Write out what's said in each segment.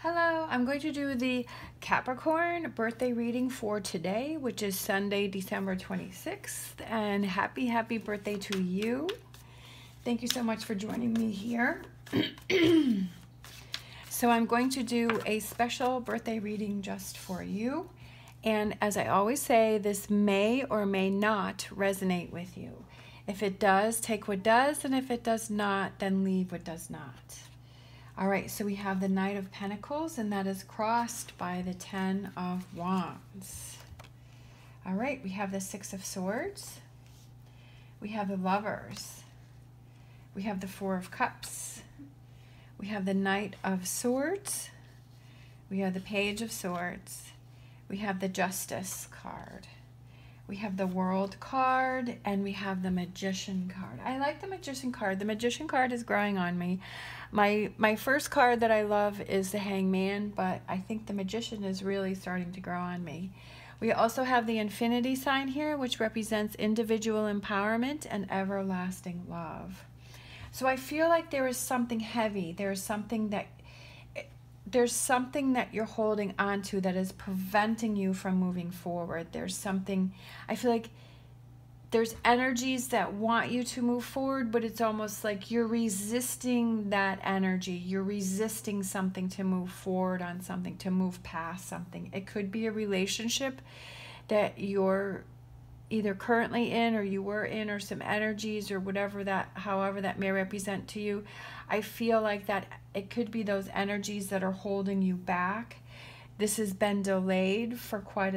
Hello, I'm going to do the Capricorn birthday reading for today, which is Sunday, December 26th. And happy birthday to you. Thank you so much for joining me here. So I'm going to do a special birthday reading just for you. And as I always say, this may or may not resonate with you. If it does, take what does, and if it does not, then leave what does not. All right, so we have the Knight of Pentacles, and that is crossed by the Ten of Wands. All right, we have the Six of Swords. We have the Lovers. We have the Four of Cups. We have the Knight of Swords. We have the Page of Swords. We have the Justice card. We have the World card, and we have the Magician card. I like the Magician card. The Magician card is growing on me. My first card that I love is the Hangman, but I think the Magician is really starting to grow on me. We also have the Infinity sign here, which represents individual empowerment and everlasting love. So I feel like there is something heavy. There's something that you're holding on to that is preventing you from moving forward. There's something, I feel like there's energies that want you to move forward, but it's almost like you're resisting that energy. You're resisting something to move forward on something, to move past something. It could be a relationship that you're either currently in or you were in, or some energies or whatever that, however that may represent to you. I feel like that it could be those energies that are holding you back. This has been delayed for quite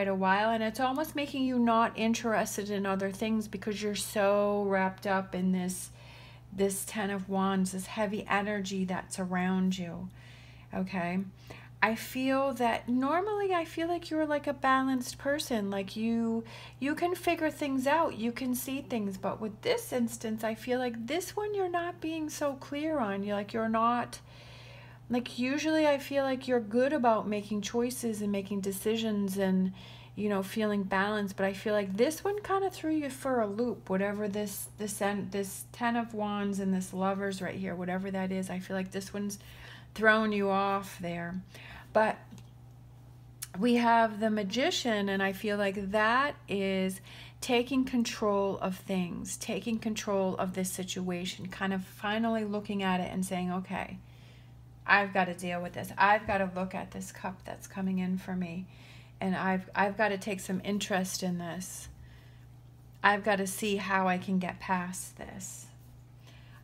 a while, and it's almost making you not interested in other things because you're so wrapped up in this Ten of Wands, this heavy energy that's around you. Okay, I feel that normally I feel like you're like a balanced person, like you can figure things out, you can see things, but with this instance I feel like this one you're not being so clear on. You're not, like, usually I feel like you're good about making choices and making decisions and, you know, feeling balanced, but I feel like this one kind of threw you for a loop. Whatever this Ten of Wands and this Lovers right here, whatever that is, I feel like this one's thrown you off there. But we have the Magician, and I feel like that is taking control of things, taking control of this situation, kind of finally looking at it and saying, okay, I've got to deal with this. I've got to look at this cup that's coming in for me, and I've got to take some interest in this. I've got to see how I can get past this.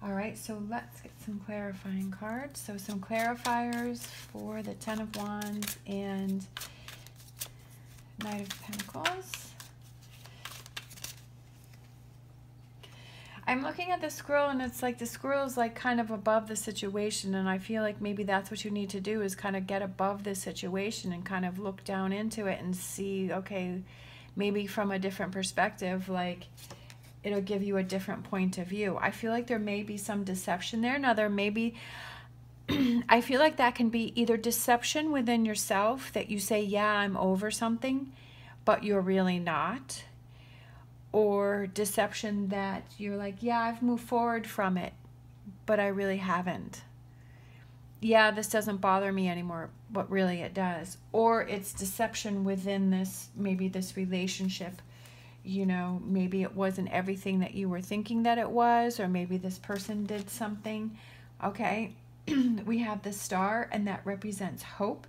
All right, so let's get some clarifying cards. So some clarifiers for the Ten of Wands and Knight of Pentacles. I'm looking at the squirrel, and it's like the squirrel is like kind of above the situation, and I feel like maybe that's what you need to do, is kind of get above the situation and kind of look down into it and see, okay, maybe from a different perspective, like it'll give you a different point of view. I feel like there may be some deception there. Now there may be, I feel like that can be either deception within yourself, that you say, yeah, I'm over something, but you're really not. Or deception that you're like, yeah, I've moved forward from it, but I really haven't. Yeah, this doesn't bother me anymore, but really it does. Or it's deception within this, maybe this relationship. You know, maybe it wasn't everything that you were thinking that it was, or maybe this person did something. Okay, we have the Star, and that represents hope.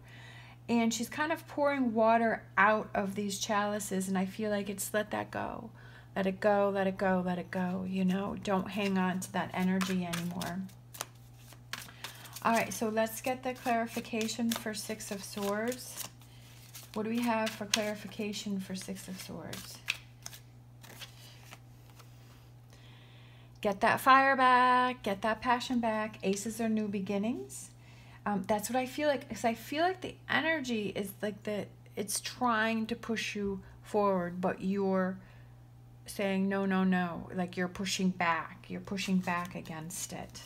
And she's kind of pouring water out of these chalices, and I feel like it's let that go. Let it go, let it go, let it go. You know, don't hang on to that energy anymore. All right, so let's get the clarification for Six of Swords. What do we have for clarification for Six of Swords? Get that fire back, get that passion back. Aces are new beginnings. That's what I feel like, because I feel like the energy is like it's trying to push you forward, but you're saying no, no, no. Like you're pushing back against it.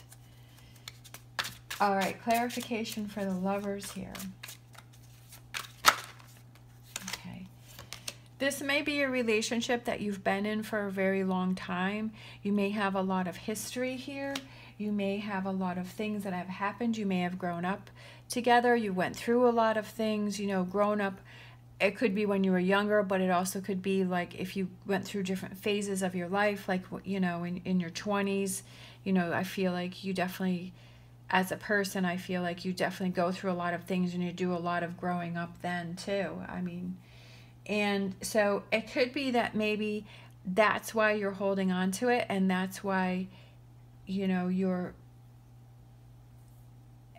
All right, clarification for the Lovers here. This may be a relationship that you've been in for a very long time. You may have a lot of history here. You may have a lot of things that have happened. You may have grown up together. You went through a lot of things, you know, grown up. It could be when you were younger, but it also could be like if you went through different phases of your life, like, you know, in your 20s, you know, I feel like you definitely, as a person, I feel like you definitely go through a lot of things and you do a lot of growing up then too. I mean, and so it could be that maybe that's why you're holding on to it, and that's why, you know,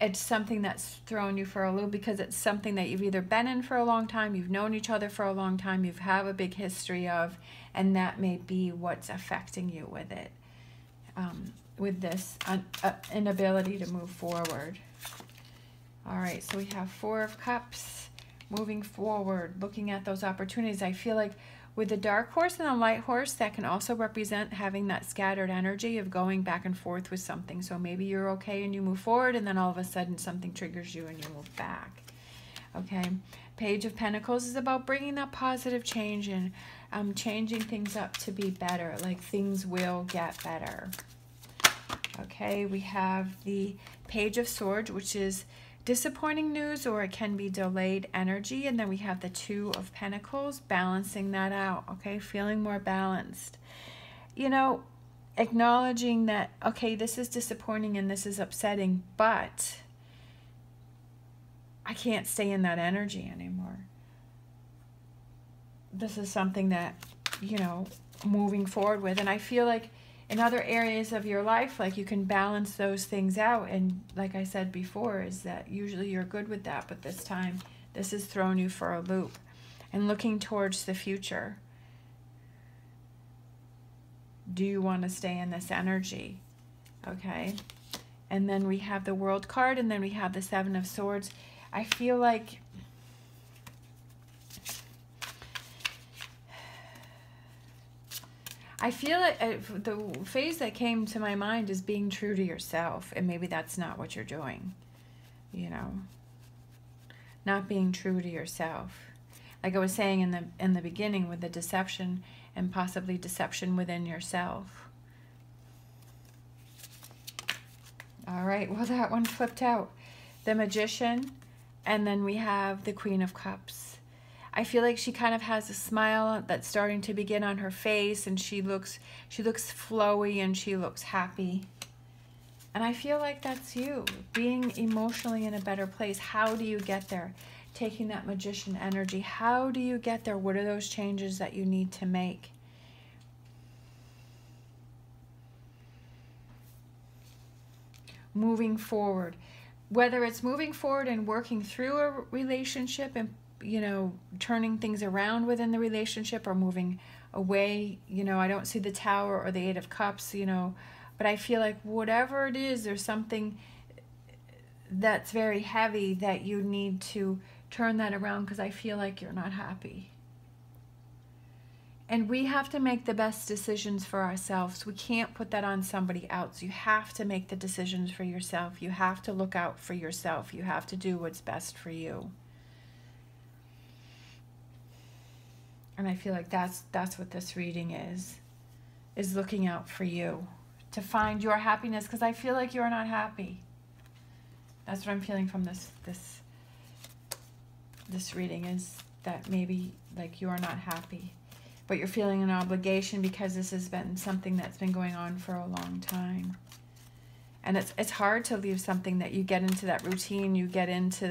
it's something that's thrown you for a loop, because it's something that you've either been in for a long time, you've known each other for a long time, you've have a big history of, and that may be what's affecting you with it, with this inability to move forward. All right, so we have Four of Cups, moving forward, looking at those opportunities. I feel like with the dark horse and the light horse, that can also represent having that scattered energy of going back and forth with something. So maybe you're okay and you move forward, and then all of a sudden something triggers you and you move back. Okay, Page of Pentacles is about bringing that positive change and changing things up to be better. Like things will get better. Okay, we have the Page of Swords, which is disappointing news, or it can be delayed energy. And then we have the Two of Pentacles, balancing that out. Okay, feeling more balanced. You know, acknowledging that, okay, this is disappointing and this is upsetting, but I can't stay in that energy anymore. This is something that, you know, moving forward with. And I feel like in other areas of your life, like you can balance those things out. And like I said before, is that usually you're good with that, but this time this has thrown you for a loop. And looking towards the future. Do you want to stay in this energy? Okay. And then we have the World card, and then we have the Seven of Swords. I feel like the phase that came to my mind is being true to yourself, and maybe that's not what you're doing, you know, not being true to yourself. Like I was saying in the beginning with the deception, and possibly deception within yourself. All right, well, that one flipped out. The Magician, and then we have the Queen of Cups. I feel like she kind of has a smile that's starting to begin on her face, and she looks flowy and she looks happy. And I feel like that's you, being emotionally in a better place. How do you get there? Taking that Magician energy. How do you get there? What are those changes that you need to make? Moving forward. Whether it's moving forward and working through a relationship and, you know, turning things around within the relationship, or moving away. You know, I don't see the Tower or the Eight of Cups, you know, but I feel like whatever it is, there's something that's very heavy that you need to turn that around, because I feel like you're not happy. And we have to make the best decisions for ourselves. We can't put that on somebody else. You have to make the decisions for yourself. You have to look out for yourself. You have to do what's best for you. And I feel like that's what this reading is looking out for you, to find your happiness, because I feel like you're not happy. That's what I'm feeling from this reading, is that maybe like you're not happy, but you're feeling an obligation because this has been something that's been going on for a long time. And it's hard to leave something that you get into that routine, you get into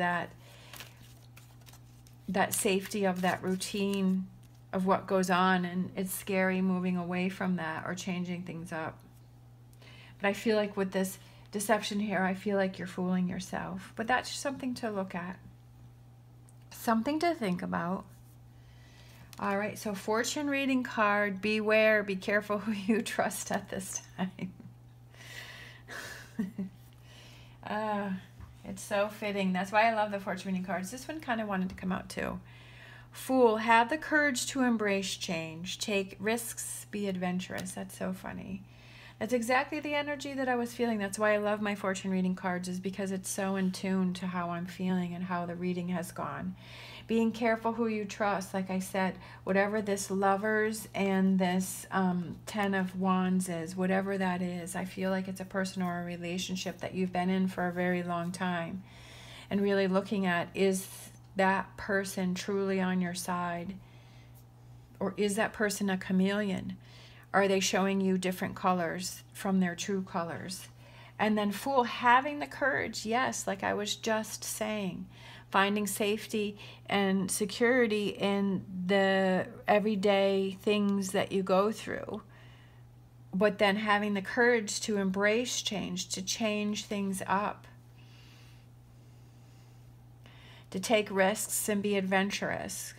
that safety of that routine of what goes on, and it's scary moving away from that or changing things up. But I feel like with this deception here, I feel like you're fooling yourself. But that's something to look at. Something to think about. All right, so fortune reading card. Beware, be careful who you trust at this time. It's so fitting. That's why I love the fortune reading cards. This one kind of wanted to come out too. Fool, have the courage to embrace change. Take risks, be adventurous. That's so funny. That's exactly the energy that I was feeling. That's why I love my fortune reading cards, is because it's so in tune to how I'm feeling and how the reading has gone. Being careful who you trust. Like I said, whatever this Lovers and this 10 of Wands is, whatever that is, I feel like it's a person or a relationship that you've been in for a very long time. And really looking at, is that person truly on your side? Or is that person a chameleon? Are they showing you different colors from their true colors? And then Fool, having the courage, yes, like I was just saying, finding safety and security in the everyday things that you go through, but then having the courage to embrace change, to change things up, to take risks and be adventurous.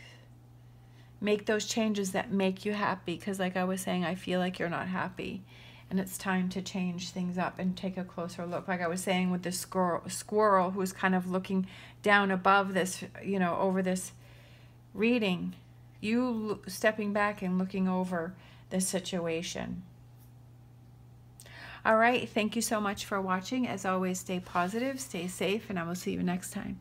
Make those changes that make you happy, because like I was saying, I feel like you're not happy, and it's time to change things up and take a closer look. Like I was saying with the squirrel who's kind of looking down above this, you know, over this reading, you stepping back and looking over the situation. All right, thank you so much for watching. As always, stay positive, stay safe, and I will see you next time.